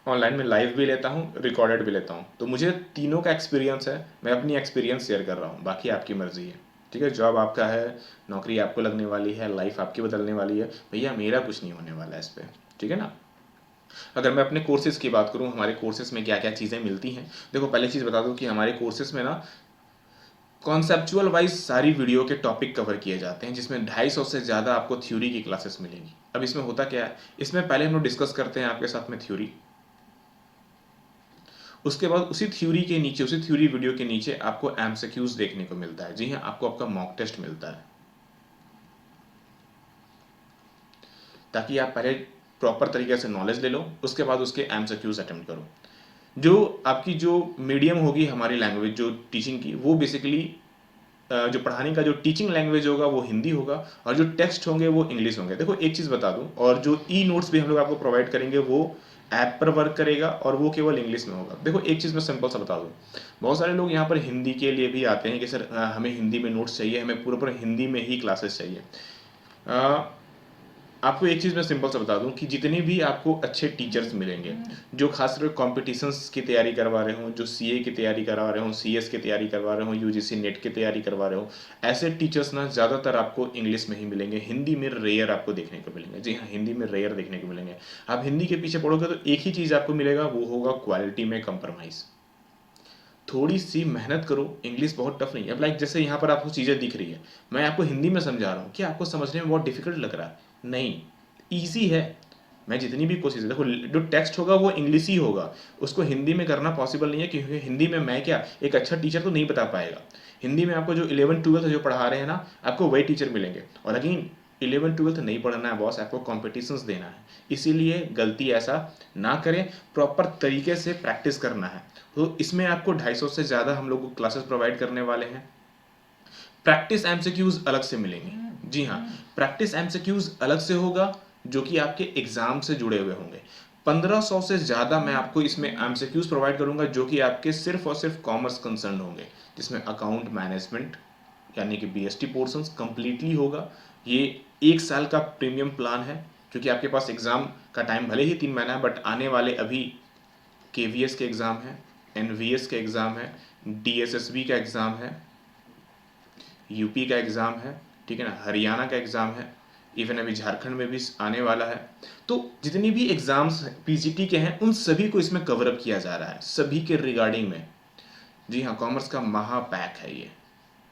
S1: ऑनलाइन में लाइव भी लेता हूँ, रिकॉर्डेड भी लेता हूँ, तो मुझे तीनों का एक्सपीरियंस है। मैं अपनी एक्सपीरियंस शेयर कर रहा हूँ, बाकी आपकी मर्जी है। ठीक है, जॉब आपका है, नौकरी आपको लगने वाली है, लाइफ आपकी बदलने वाली है, भैया मेरा कुछ नहीं होने वाला है इस पर। ठीक है ना। अगर मैं अपने कोर्सेज की बात करूँ, हमारे कोर्सेज में क्या क्या चीज़ें मिलती हैं। देखो, पहले चीज़ बता दूँ कि हमारे कोर्सेज में ना कॉन्सेप्चुअल वाइज सारी वीडियो के टॉपिक कवर किए जाते हैं, जिसमें 250 से ज़्यादा आपको थ्योरी की क्लासेस मिलेंगी। अब इसमें होता क्या है, इसमें पहले हम लोग डिस्कस करते हैं आपके साथ में थ्योरी, उसके बाद उसी थ्योरी के नीचे, उसी थ्योरी वीडियो के नीचे आपको एमसीक्यूज देखने को मिलता है। जी हाँ, आपको आपका मॉक टेस्ट मिलता है, ताकि आप पहले प्रॉपर तरीके से नॉलेज ले लो, उसके बाद उसके एमसीक्यूज अटेम्प्ट करो। जो आपकी जो मीडियम होगी हमारी लैंग्वेज जो टीचिंग की, वो बेसिकली जो पढ़ाने का जो टीचिंग लैंग्वेज होगा वो हिंदी होगा, और जो टेक्स्ट होंगे वो इंग्लिश होंगे। देखो, एक चीज़ बता दूं, और जो ई नोट्स भी हम लोग आपको प्रोवाइड करेंगे वो ऐप पर वर्क करेगा, और वो केवल इंग्लिश में होगा। देखो, एक चीज़ मैं सिंपल सा बता दूं, बहुत सारे लोग यहाँ पर हिंदी के लिए भी आते हैं कि सर हमें हिंदी में नोट्स चाहिए, हमें पूरा पूरा हिंदी में ही क्लासेस चाहिए। आपको एक चीज़ मैं सिंपल सा बता दूं कि जितने भी आपको अच्छे टीचर्स मिलेंगे, जो खासकर कॉम्पिटिशन्स की तैयारी करवा रहे हों, जो सीए की तैयारी करवा रहे हों, सीएस की तैयारी करवा रहे हों, यूजीसी नेट की तैयारी करवा रहे हो, ऐसे टीचर्स ना ज़्यादातर आपको इंग्लिश में ही मिलेंगे। हिंदी में रेयर आपको देखने को मिलेंगे। जी हाँ, हिंदी में रेयर देखने को मिलेंगे। आप हिंदी के पीछे पढ़ोगे तो एक ही चीज़ आपको मिलेगा, वो होगा क्वालिटी में कंप्रोमाइज़। थोड़ी सी मेहनत करो, इंग्लिश बहुत टफ नहीं है। अब लाइक जैसे यहाँ पर आपको चीज़ें दिख रही है, मैं आपको हिंदी में समझा रहा हूँ, क्या आपको समझने में बहुत डिफिकल्ट लग रहा है? नहीं, ईजी है। मैं जितनी भी कोशिश, देखो जो टेक्स्ट होगा वो इंग्लिश ही होगा, उसको हिंदी में करना पॉसिबल नहीं है, क्योंकि हिंदी में मैं क्या, एक अच्छा टीचर तो नहीं बता पाएगा। हिंदी में आपको जो 11th-12th जो पढ़ा रहे हैं ना, आपको वही टीचर मिलेंगे। और अगेन 11th-12th नहीं पढ़ना है बॉस, आपको कॉम्पिटिशन्स देना है, इसीलिए गलती ऐसा ना करें, प्रॉपर तरीके से प्रैक्टिस करना है। तो इसमें आपको 250 से ज़्यादा हम लोग को क्लासेस प्रोवाइड करने वाले हैं। प्रैक्टिस एमसीक्यूज अलग से मिलेंगे। जी हाँ, प्रैक्टिस एमसीक्यूज अलग से होगा, जो कि आपके एग्जाम से जुड़े हुए होंगे। 1500 से ज़्यादा मैं आपको इसमें एमसीक्यूज प्रोवाइड करूंगा, जो कि आपके सिर्फ और सिर्फ कॉमर्स कंसर्न होंगे, जिसमें अकाउंट मैनेजमेंट यानी कि बीएसटी पोर्शंस कंप्लीटली होगा। ये 1 साल का प्रीमियम प्लान है, क्योंकि आपके पास एग्ज़ाम का टाइम भले ही 3 महीना है, बट आने वाले अभी केवीएस के एग्ज़ाम है, एनवीएस के एग्ज़ाम है, डीएसएसबी का एग्ज़ाम है, यूपी का एग्ज़ाम है, ठीक है ना, हरियाणा का एग्ज़ाम है, इवन अभी झारखंड में भी आने वाला है। तो जितनी भी एग्ज़ाम्स पीजीटी के हैं, उन सभी को इसमें कवरअप किया जा रहा है, सभी के रिगार्डिंग में। जी हाँ, कॉमर्स का महा पैक है ये,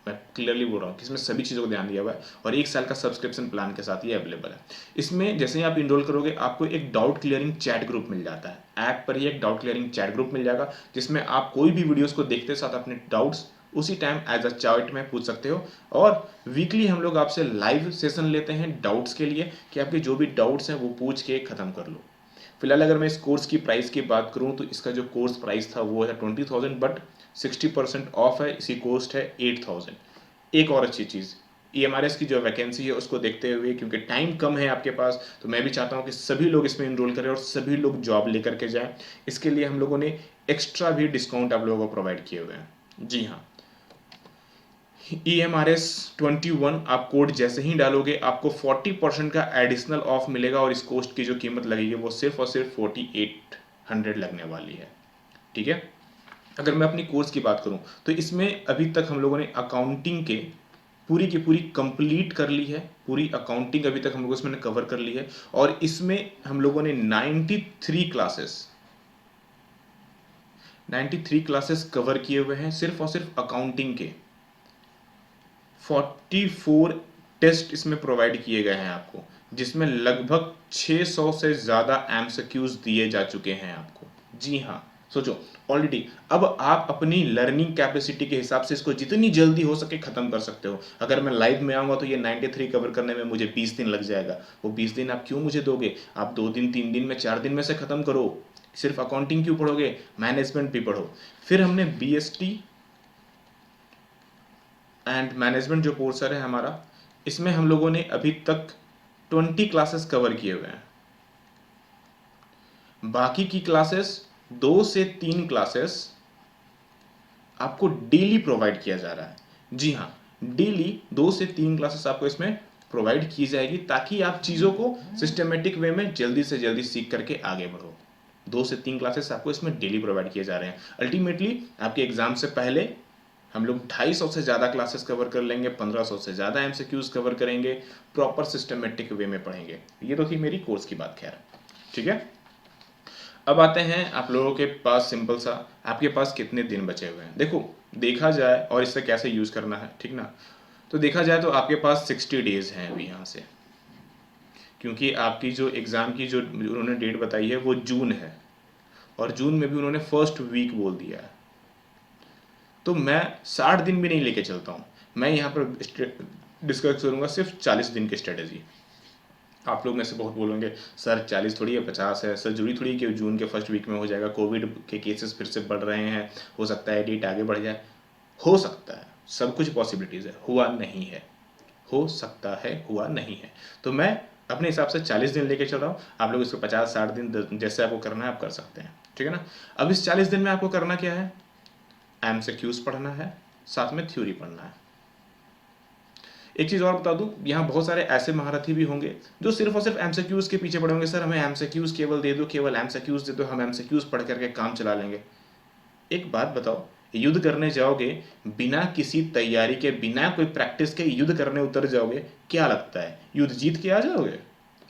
S1: मैं क्लियरली बोल रहा हूँ कि इसमें सभी चीज़ों को ध्यान दिया हुआ है, और 1 साल का सब्सक्रिप्शन प्लान के साथ ये अवेलेबल है। इसमें जैसे ही आप इनरोल करोगे, आपको एक डाउट क्लियरिंग चैट ग्रुप मिल जाता है। ऐप पर ही एक डाउट क्लियरिंग चैट ग्रुप मिल जाएगा, जिसमें आप कोई भी वीडियोस को देखते साथ अपने डाउट्स उसी टाइम एज अ चैट में पूछ सकते हो। और वीकली हम लोग आपसे लाइव सेशन लेते हैं डाउट्स के लिए, कि आपके जो भी डाउट्स हैं वो पूछ के ख़त्म कर लो। फिलहाल अगर मैं इस कोर्स की प्राइस की बात करूं, तो इसका जो कोर्स प्राइस था वो है 20,000, बट 60% ऑफ है, इसी कोस्ट है 8,000। एक और अच्छी चीज़, EMRS की जो वैकेंसी है उसको देखते हुए, क्योंकि टाइम कम है आपके पास, तो मैं भी चाहता हूँ कि सभी लोग इसमें इनरोल करें और सभी लोग जॉब लेकर के जाएं। इसके लिए हम लोगों ने एक्स्ट्रा भी डिस्काउंट आप लोगों को प्रोवाइड किए हुए हैं। जी हाँ, EMRS 21 आप कोड जैसे ही डालोगे, आपको 40% का एडिशनल ऑफ मिलेगा, और इस कोस्ट की जो कीमत लगेगी वो सिर्फ और सिर्फ 4800 लगने वाली है। ठीक है। अगर मैं अपनी कोर्स की बात करूं, तो इसमें अभी तक हम लोगों ने अकाउंटिंग के पूरी की पूरी कंप्लीट कर ली है। पूरी अकाउंटिंग अभी तक हम लोगों इसमें कवर कर ली है, और इसमें हम लोगों ने 93 क्लासेस कवर किए हुए हैं, सिर्फ और सिर्फ अकाउंटिंग के। 44 टेस्ट इसमें प्रोवाइड किए गए हैं आपको, जिसमें लगभग 600 से ज़्यादा एमसीक्यूज दिए जा चुके हैं आपको। जी हाँ, सोचो ऑलरेडी अब आप अपनी लर्निंग कैपेसिटी के हिसाब से इसको जितनी जल्दी हो सके खत्म कर सकते हो। अगर मैं लाइव में आऊँगा तो ये 93 कवर करने में मुझे 20 दिन लग जाएगा। वो 20 दिन आप क्यों मुझे दोगे? आप 2 दिन 3 दिन में 4 दिन में से ख़त्म करो। सिर्फ अकाउंटिंग क्यों पढ़ोगे? मैनेजमेंट भी पढ़ो। फिर हमने BST एंड मैनेजमेंट जो कोर्सर है हमारा, इसमें हम लोगों ने अभी तक 20 क्लासेस कवर किए हुए हैं। बाकी की क्लासेस 2 से 3 क्लासेस आपको डेली प्रोवाइड किया जा रहा है। जी हाँ, डेली 2 से 3 क्लासेस आपको इसमें प्रोवाइड की जाएगी ताकि आप चीज़ों को सिस्टमेटिक वे में जल्दी से जल्दी सीख करके आगे बढ़ो। 2 से 3 क्लासेस आपको इसमें डेली प्रोवाइड किए जा रहे हैं। अल्टीमेटली आपके एग्जाम से पहले हम लोग 250 से ज़्यादा क्लासेस कवर कर लेंगे, 1500 से ज़्यादा MCQs कवर करेंगे, प्रॉपर सिस्टमेटिक वे में पढ़ेंगे। ये तो थी मेरी कोर्स की बात। खैर ठीक है, अब आते हैं आप लोगों के पास सिंपल सा, आपके पास कितने दिन बचे हुए हैं। देखो देखा जाए और इससे कैसे यूज़ करना है, ठीक ना, तो देखा जाए तो आपके पास 60 डेज़ हैं अभी यहाँ से, क्योंकि आपकी जो एग्ज़ाम की जो उन्होंने डेट बताई है वो जून है, और जून में भी उन्होंने फर्स्ट वीक बोल दिया है। तो मैं 60 दिन भी नहीं लेके चलता हूँ, मैं यहाँ पर डिस्कस करूँगा सिर्फ 40 दिन की स्ट्रेटेजी। आप लोग में से बहुत बोलेंगे सर 40 थोड़ी है 50 है, सर जरूरी थोड़ी कि जून के फर्स्ट वीक में हो जाएगा, कोविड के केसेस फिर से बढ़ रहे हैं, हो सकता है डेट आगे बढ़ जाए। हो सकता है, सब कुछ पॉसिबिलिटीज़ है, हुआ नहीं है, हो सकता है, हुआ नहीं है। तो मैं अपने हिसाब से 40 दिन लेके चल रहा हूँ, आप लोग इसको 50-60 दिन जैसे आपको करना है आप कर सकते हैं, ठीक है ना। अब इस 40 दिन में आपको करना क्या है? MCQs पढ़ना है, साथ में थ्योरी पढ़ना है। एक चीज़ और बता दूं, यहाँ बहुत सारे ऐसे महारथी भी होंगे जो सिर्फ और सिर्फ MCQs के पीछे पड़े होंगे। सर हमें MCQs केवल दे दो, केवल MCQs दे दो, हम MCQs पढ़ करके काम चला लेंगे। एक बात बताओ, युद्ध करने जाओगे बिना किसी तैयारी के, बिना कोई प्रैक्टिस के युद्ध करने उतर जाओगे, क्या लगता है युद्ध जीत के आ जाओगे?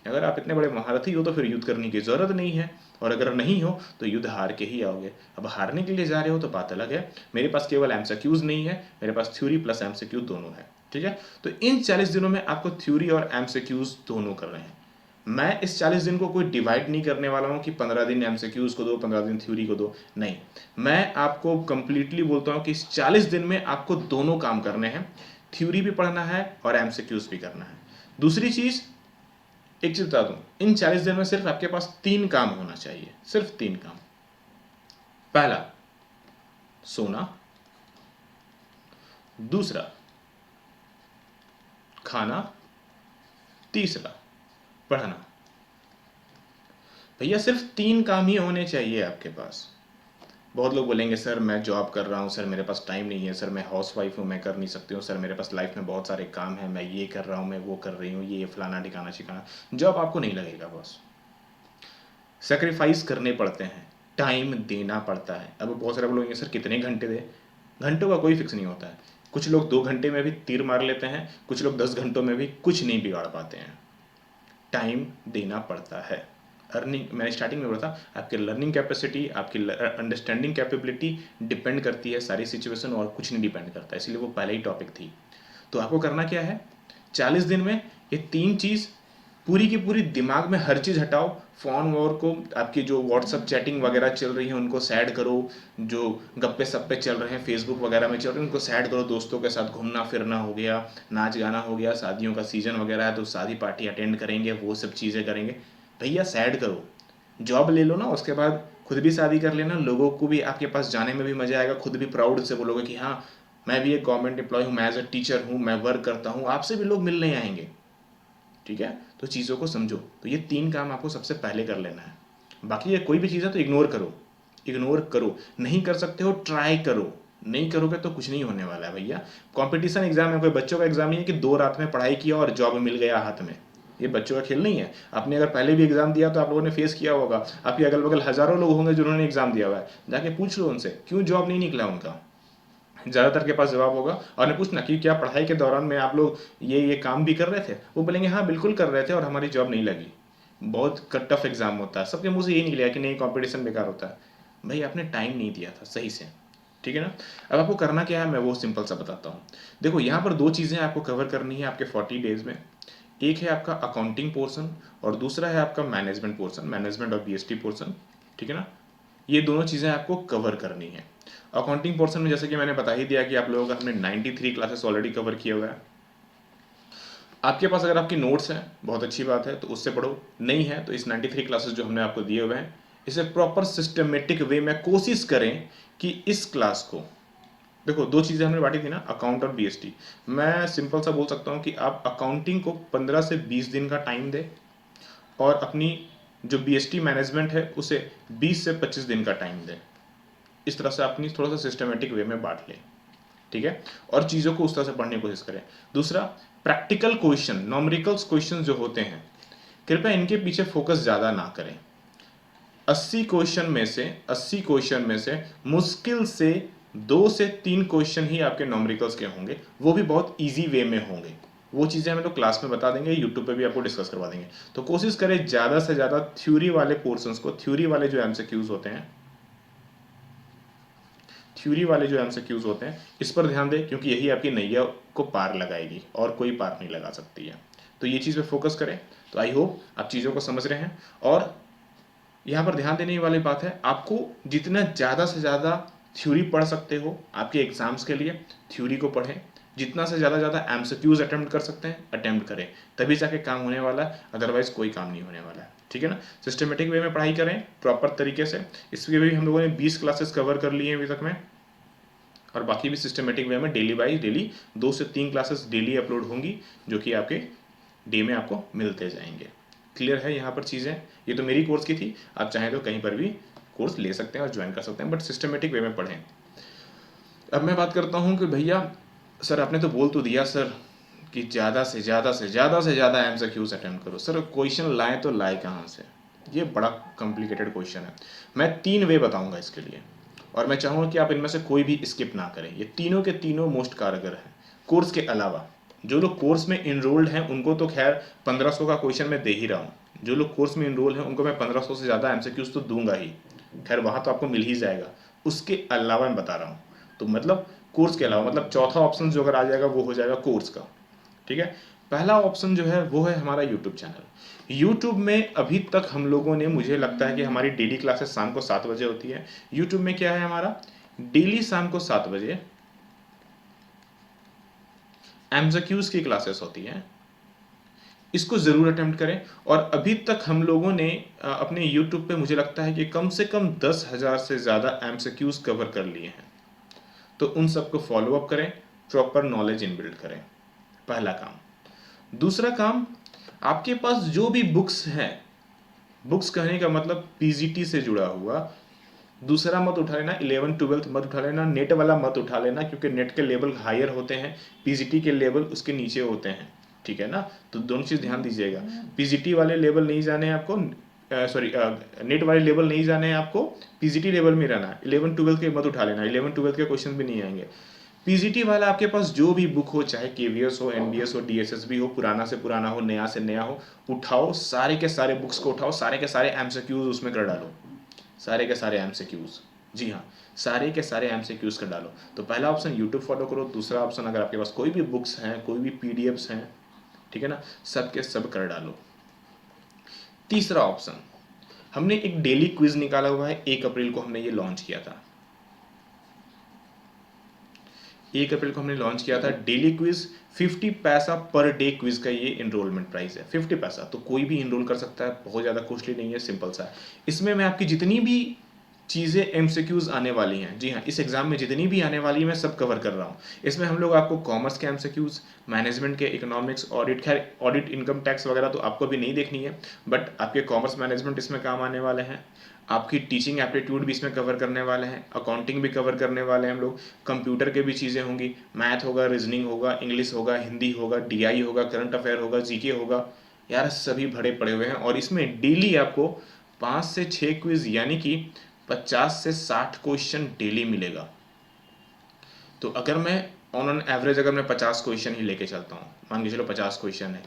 S1: अगर आप इतने बड़े महारथी हो तो फिर युद्ध करने की ज़रूरत नहीं है, और अगर नहीं हो तो युद्ध हार के ही आओगे। अब हारने के लिए जा रहे हो तो बात अलग है। मेरे पास केवल MCQs नहीं है, मेरे पास थ्योरी प्लस MCQ दोनों है, ठीक है। तो इन 40 दिनों में आपको थ्योरी और MCQs दोनों कर रहे हैं। मैं इस 40 दिन को कोई डिवाइड नहीं करने वाला हूँ कि 15 दिन MCQs को दो, 15 दिन थ्योरी को दो, नहीं। मैं आपको कंप्लीटली बोलता हूँ कि इस 40 दिन में आपको दोनों काम करने हैं, थ्योरी भी पढ़ना है और MCQs भी करना है। दूसरी चीज़, एक चीज बता दूं, इन 40 दिन में सिर्फ आपके पास 3 काम होना चाहिए, सिर्फ 3 काम। पहला सोना, दूसरा खाना, तीसरा पढ़ना। भैया सिर्फ 3 काम ही होने चाहिए आपके पास। बहुत लोग बोलेंगे सर मैं जॉब कर रहा हूँ, सर मेरे पास टाइम नहीं है, सर मैं हाउसवाइफ हूँ, मैं कर नहीं सकती हूँ, सर मेरे पास लाइफ में बहुत सारे काम हैं, मैं ये कर रहा हूँ, मैं वो कर रही हूँ, ये फलाना ठिकाना ठिकाना। जॉब आपको नहीं लगेगा बॉस, सेक्रीफाइस करने पड़ते हैं, टाइम देना पड़ता है। अब बहुत सारे बोलेंगे सर कितने घंटे दे, घंटों का कोई फिक्स नहीं होता है। कुछ लोग 2 घंटे में भी तीर मार लेते हैं, कुछ लोग 10 घंटों में भी कुछ नहीं बिगाड़ पाते हैं। टाइम देना पड़ता है। अर्निंग, मैंने स्टार्टिंग में बोला था, आपकी लर्निंग कैपेसिटी, आपकी अंडरस्टैंडिंग कैपेबिलिटी डिपेंड करती है सारी सिचुएशन, और कुछ नहीं डिपेंड करता, इसलिए वो पहले ही टॉपिक थी। तो आपको करना क्या है, 40 दिन में ये 3 चीज़ पूरी की पूरी दिमाग में हर चीज़ हटाओ। फ़ोन वोर को, आपकी जो व्हाट्सअप चैटिंग वगैरह चल रही है उनको साइड करो, जो गप्पे सप्पे चल रहे हैं फेसबुक वगैरह में चल रहे हैं उनको साइड करो। दोस्तों के साथ घूमना फिरना हो गया, नाच गाना हो गया, शादियों का सीज़न वगैरह है तो शादी पार्टी अटेंड करेंगे, वो सब चीज़ें करेंगे। भैया साइड करो, जॉब ले लो ना, उसके बाद खुद भी शादी कर लेना, लोगों को भी आपके पास जाने में भी मज़ा आएगा, खुद भी प्राउड से बोलोगे कि हाँ मैं भी एक गवर्नमेंट एम्प्लॉय हूँ, मैं एज अ टीचर हूँ, मैं वर्क करता हूँ, आपसे भी लोग मिलने आएंगे, ठीक है। तो चीज़ों को समझो। तो ये 3 काम आपको सबसे पहले कर लेना है। बाकी ये कोई भी चीज़ है तो इग्नोर करो, इग्नोर करो। नहीं कर सकते हो ट्राई करो, नहीं करोगे तो कुछ नहीं होने वाला है भैया। कंपटीशन एग्जाम है, कोई बच्चों का एग्जाम नहीं है कि 2 रात में पढ़ाई किया और जॉब मिल गया हाथ में। ये बच्चों का खेल नहीं है। आपने अगर पहले भी एग्जाम दिया तो आप लोगों ने फेस किया होगा, आपके अगल बगल हज़ारों लोग होंगे जिन्होंने एग्जाम दिया हुआ है, जाके पूछ लो उनसे क्यों जॉब नहीं निकला उनका। ज़्यादातर के पास जवाब होगा। और ने पूछना कि क्या पढ़ाई के दौरान में आप लोग ये काम भी कर रहे थे, वो बोलेंगे हाँ बिल्कुल कर रहे थे और हमारी जॉब नहीं लगी। बहुत टफ एग्जाम होता है, सबके मुंह से यही निकलेगा कि नहीं कंपटीशन बेकार होता है। भाई आपने टाइम नहीं दिया था सही से, ठीक है ना। अब आपको करना क्या है मैं वो सिंपल सा बताता हूँ। देखो यहाँ पर 2 चीज़ें आपको कवर करनी है आपके 40 डेज में। एक है आपका अकाउंटिंग पोर्सन और दूसरा है आपका मैनेजमेंट पोर्सन, मैनेजमेंट और BST पोर्सन, ठीक है ना। ये दोनों चीज़ें आपको कवर करनी है। अकाउंटिंग पोर्शन में जैसे कि मैंने बता ही दिया कि आप लोगों का हमने 93 क्लासेस ऑलरेडी कवर किया हुआ है। आपके पास अगर आपकी नोट्स हैं बहुत अच्छी बात है, तो उससे पढ़ो। नहीं है तो इस 93 क्लासेस जो हमने आपको दिए हुए हैं, इसे प्रॉपर सिस्टमेटिक वे में कोशिश करें कि इस क्लास को, देखो दो चीज़ें हमने बांटी थी ना, अकाउंट और बीएसटी। मैं सिंपल सा बोल सकता हूँ कि आप अकाउंटिंग को 15 से 20 दिन का टाइम दें और अपनी जो बीएसटी मैनेजमेंट है उसे 20 से 25 दिन का टाइम दें। इस तरह से अपनी थोड़ा सा सिस्टमेटिक वे में बांट लें, ठीक है, और चीज़ों को उस तरह से पढ़ने की कोशिश करें। दूसरा, प्रैक्टिकल क्वेश्चन, न्यूमेरिकल्स क्वेश्चन जो होते हैं, कृपया इनके पीछे फोकस ज़्यादा ना करें। 80 क्वेश्चन में से मुश्किल से 2 से 3 क्वेश्चन ही आपके न्यूमेरिकल्स के होंगे, वो भी बहुत इजी वे में होंगे। वो चीज़ें हम लोग क्लास में बता देंगे, यूट्यूब पे भी आपको डिस्कस करवा देंगे। तो कोशिश करें ज़्यादा से ज़्यादा थ्योरी वाले पोर्शंस को, थ्योरी वाले जो एमसीक्यूज होते हैं, इस पर ध्यान दें, क्योंकि यही आपकी नैया को पार लगाएगी और कोई पार नहीं लगा सकती है। तो ये चीज़ पे फोकस करें। तो आई होप आप चीज़ों को समझ रहे हैं। और यहाँ पर ध्यान देने वाली बात है, आपको जितना ज़्यादा से ज़्यादा थ्योरी पढ़ सकते हो आपके एग्जाम्स के लिए, थ्योरी को पढ़ें। जितना से ज़्यादा एमसीक्यूज अटेम्प्ट कर सकते हैं अटेम्प्ट करें, तभी जाके काम होने वाला है, अदरवाइज कोई काम नहीं होने वाला है, ठीक है ना। सिस्टमेटिक वे में पढ़ाई करें प्रॉपर तरीके से। इसके भी हम लोगों ने 20 क्लासेस कवर कर लिए हैं अभी तक में, और बाकी भी सिस्टमेटिक वे में डेली बाई डेली 2 से 3 क्लासेस डेली अपलोड होंगी, जो कि आपके डे में आपको मिलते जाएंगे। क्लियर है यहाँ पर चीज़ें। ये तो मेरी कोर्स की थी, आप चाहें तो कहीं पर भी कोर्स ले सकते हैं और ज्वाइन कर सकते हैं, बट सिस्टमेटिक वे में पढ़ें। अब मैं बात करता हूँ कि भैया सर आपने तो बोल तो दिया सर कि ज़्यादा से ज़्यादा एमसीक्यूज अटेम्प्ट करो। सर क्वेश्चन लाएँ तो लाए कहाँ से? ये बड़ा कॉम्प्लिकेटेड क्वेश्चन है। मैं 3 वे बताऊँगा इसके लिए, और मैं चाहूँगा कि आप इनमें से कोई भी स्किप ना करें। ये तीनों के तीनों मोस्ट कारगर हैं। कोर्स के अलावा जो लोग कोर्स में इनरोल्ड हैं उनको तो खैर 1500 का क्वेश्चन मैं दे ही रहा हूँ। जो लोग कोर्स में इनरोल हैं उनको मैं 1500 से ज़्यादा एमसीक्यूज तो दूंगा ही, खैर वहाँ तो आपको मिल ही जाएगा। उसके अलावा मैं बता रहा हूँ, तो मतलब कोर्स के अलावा, मतलब चौथा ऑप्शन जो अगर आ जाएगा वो हो जाएगा कोर्स का, ठीक है। पहला ऑप्शन जो है वो है हमारा यूट्यूब चैनल। यूट्यूब में अभी तक हम लोगों ने, मुझे लगता है कि हमारी डेली क्लासेस शाम को 7 बजे होती है। यूट्यूब में क्या है हमारा, डेली शाम को 7 बजे एमसीक्यूज की क्लासेस होती हैं। इसको ज़रूर अटेम्प्ट करें। और अभी तक हम लोगों ने अपने यूट्यूब पे मुझे लगता है कि कम से कम 10,000 से ज़्यादा एमसीक्यूज कवर कर लिए हैं। तो उन सबको फॉलो अप करें, प्रॉपर नॉलेज इनबिल्ड करें, पहला काम। दूसरा काम, आपके पास जो भी बुक्स हैं, बुक्स कहने का मतलब पीजीटी से जुड़ा हुआ, दूसरा मत उठा लेना, 11 12 मत उठा लेना, नेट वाला मत उठा लेना, क्योंकि नेट के लेवल हायर होते हैं, पीजीटी के लेवल उसके नीचे होते हैं, ठीक है ना। तो दोनों चीज़ ध्यान दीजिएगा। पीजीटी वाले लेवल नहीं जाने हैं आपको, सॉरी नेट वाले लेवल नहीं जाने हैं आपको, पीजीटी लेवल में रहना है। 11 12 के मत उठा लेना, 11 12 के क्वेश्चन भी नहीं आएंगे। पीजीटी वाला आपके पास जो भी बुक हो, चाहे केवीएस हो, एनबीएस हो, डीएसएस भी हो, पुराना से पुराना हो, नया से नया हो, उठाओ, सारे के सारे बुक्स को उठाओ, सारे के सारे एमसीक्यूज उसमें कर डालो, सारे के सारे एमसीक्यूज, जी हाँ, सारे के सारे एमसीक्यूज कर डालो। तो पहला ऑप्शन यूट्यूब फॉलो करो। दूसरा ऑप्शन, अगर आपके पास कोई भी बुक्स हैं, कोई भी पीडीएफ्स हैं, ठीक है ना, सब के सब कर डालो। तीसरा ऑप्शन, हमने एक डेली क्विज निकाला हुआ है, 1 अप्रैल को हमने ये लॉन्च किया था। 1 अप्रैल को हमने लॉन्च किया था डेली क्विज। 50 पैसा पर डे क्विज का ये इनरोलमेंट प्राइस है, 50 पैसा। तो कोई भी इनरोल कर सकता है, बहुत ज़्यादा कॉस्टली नहीं है, सिंपल सा है। इसमें मैं आपकी जितनी भी चीज़ें एमसीक्यूज आने वाली हैं, जी हाँ, इस एग्जाम में जितनी भी आने वाली है मैं सब कवर कर रहा हूँ। इसमें हम लोग आपको कॉमर्स के एमसीक्यूज, मैनेजमेंट के, इकोनॉमिक्स, ऑडिट, खैर ऑडिट, इनकम टैक्स वगैरह तो आपको भी नहीं देखनी है, बट आपके कॉमर्स मैनेजमेंट इसमें काम आने वाले हैं। आपकी टीचिंग एप्टीट्यूड भी इसमें कवर करने वाले हैं, अकाउंटिंग भी कवर करने वाले हैं हम लोग, कंप्यूटर के भी चीज़ें होंगी, मैथ होगा, रीजनिंग होगा, इंग्लिश होगा, हिंदी होगा, डीआई होगा, करंट अफेयर होगा, जीके होगा, यार सभी भरे पड़े हुए हैं। और इसमें डेली आपको 5 से 6 क्विज, यानी कि 50 से 60 क्वेश्चन डेली मिलेगा। तो अगर मैं ऑन एवरेज अगर मैं 50 क्वेश्चन ही लेके चलता हूँ, मान के चलो 50 क्वेश्चन है,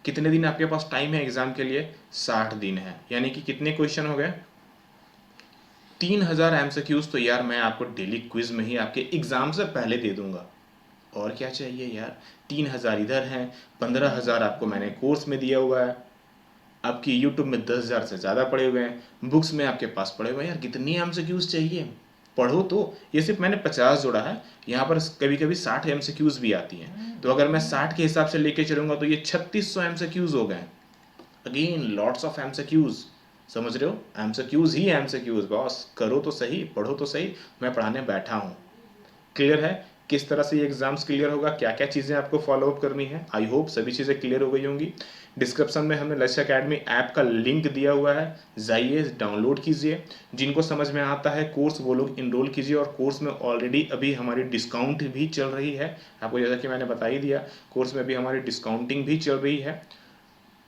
S1: कितने दिन आपके पास टाइम है एग्जाम के लिए? 60 दिन है, यानी कि कितने क्वेश्चन हो गए? 3000 एमसीक्यूज। तो यार मैं आपको डेली क्विज में ही आपके एग्जाम से पहले दे दूंगा, और क्या चाहिए यार। 3000 इधर हैं, 15,000 आपको मैंने कोर्स में दिया हुआ है, आपकी यूट्यूब में 10,000 से ज़्यादा पड़े हुए हैं, बुक्स में आपके पास पड़े हुए हैं। यार कितनी एमसीक्यूज चाहिए, पढ़ो तो। ये सिर्फ मैंने 50 जोड़ा है, यहाँ पर कभी कभी 60 एमसीक्यूज भी आती हैं, तो अगर मैं 60 के हिसाब से लेके चलूंगा तो ये 3600 एमसीक्यूज हो गए। अगेन लॉट्स ऑफ एमसीक्यूज, समझ रहे हो, एमसीक्यूज ही एमसीक्यूज बॉस। करो तो सही, पढ़ो तो सही, मैं पढ़ाने बैठा हूँ। क्लियर है किस तरह से ये एग्जाम्स क्लियर होगा, क्या क्या चीज़ें आपको फॉलो अप करनी है। आई होप सभी चीज़ें क्लियर हो गई होंगी। डिस्क्रिप्शन में हमने लक्ष्य अकेडमी ऐप का लिंक दिया हुआ है, जाइए डाउनलोड कीजिए। जिनको समझ में आता है कोर्स वो लोग इनरोल कीजिए, और कोर्स में ऑलरेडी अभी हमारी डिस्काउंट भी चल रही है। आपको जैसा कि मैंने बता ही दिया, कोर्स में भी हमारी डिस्काउंटिंग भी चल रही है,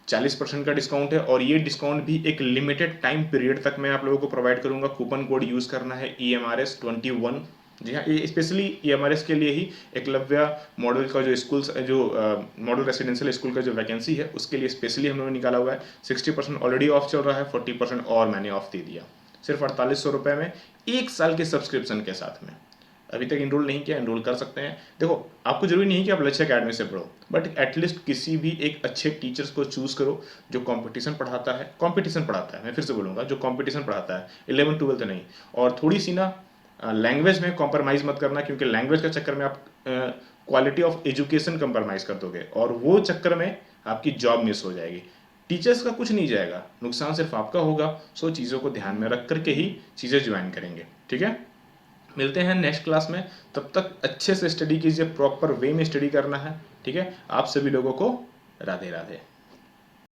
S1: 40% का डिस्काउंट है। और ये डिस्काउंट भी एक लिमिटेड टाइम पीरियड तक मैं आप लोगों को प्रोवाइड करूंगा। कूपन कोड यूज़ करना है EMRS21। जी हाँ, ये स्पेशली EMRS के लिए ही एकलव्य मॉडल का जो स्कूल, जो मॉडल रेसिडेंशियल स्कूल का जो वैकेंसी है उसके लिए स्पेशली हम लोगों ने निकाला हुआ है। 60% ऑलरेडी ऑफ चल रहा है, 40% और मैंने ऑफ दे दिया, सिर्फ 4800 रुपये में 1 साल के सब्सक्रिप्शन के साथ में। अभी तक इनरोल नहीं किया, इनरोल कर सकते हैं। देखो आपको जरूरी नहीं है कि आप लक्ष्य अकेडमी से पढ़ो, बट एटलीस्ट किसी भी एक अच्छे टीचर्स को चूज करो जो कंपटीशन पढ़ाता है, मैं फिर से बोलूँगा, जो कंपटीशन पढ़ाता है, 11 12 नहीं। और थोड़ी सी ना लैंग्वेज में कॉम्प्रोमाइज़ मत करना, क्योंकि लैंग्वेज के चक्कर में आप क्वालिटी ऑफ एजुकेशन कंप्रोमाइज़ कर दोगे, और वो चक्कर में आपकी जॉब मिस हो जाएगी। टीचर्स का कुछ नहीं जाएगा, नुकसान सिर्फ आपका होगा। सो चीज़ों को ध्यान में रख करके ही चीज़ें ज्वाइन करेंगे, ठीक है। मिलते हैं नेक्स्ट क्लास में, तब तक अच्छे से स्टडी कीजिए, प्रॉपर वे में स्टडी करना है, ठीक है। आप सभी लोगों को राधे राधे।